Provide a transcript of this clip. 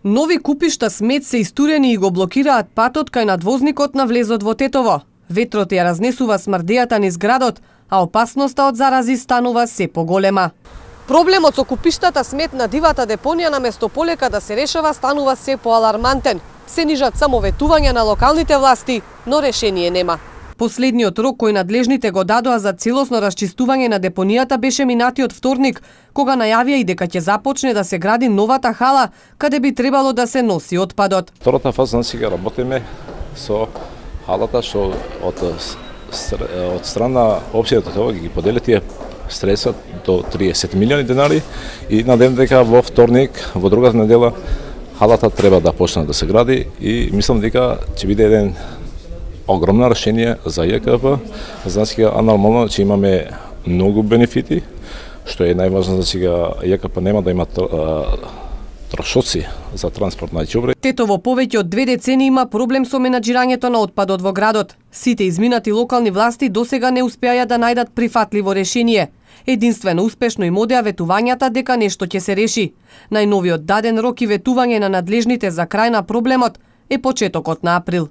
Нови купишта смет се истурени и го блокираат патот кај надвозникот на влезот во Тетово. Ветрот ја разнесува смрдејата низ градот, а опасноста од зарази станува се поголема. Проблемот со купиштата смет на дивата депонија наместо полека да се решава станува се поалармантен. Се нижат само ветувања на локалните власти, но решение нема. Последниот рок кој надлежните го дадоа за целосно расчистување на депонијата беше минатиот вторник, кога најавија и дека ќе започне да се гради новата хала, каде би требало да се носи отпадот. Втората фаза сега работиме со халата што од страна општината тоа ги подели тие средства до 30 милиони денари и надевам дека во вторник, во другата недела, халата треба да почне да се гради и мислам дека ќе биде еден огромно решение за ЈКП. Значи, нормално че имаме многу бенефити, што е најважно, значи ЈКП нема да има трошоци за транспорт на ѓубре. Тетово повеќе од 2 децени има проблем со менаџирањето на отпадот во градот. Сите изминати локални власти досега не успеаја да најдат прифатливо решение. Единствено успешно им одеа ветувањата дека нешто ќе се реши. Најновиот даден рок и ветување на надлежните за крај на проблемот е почетокот на април.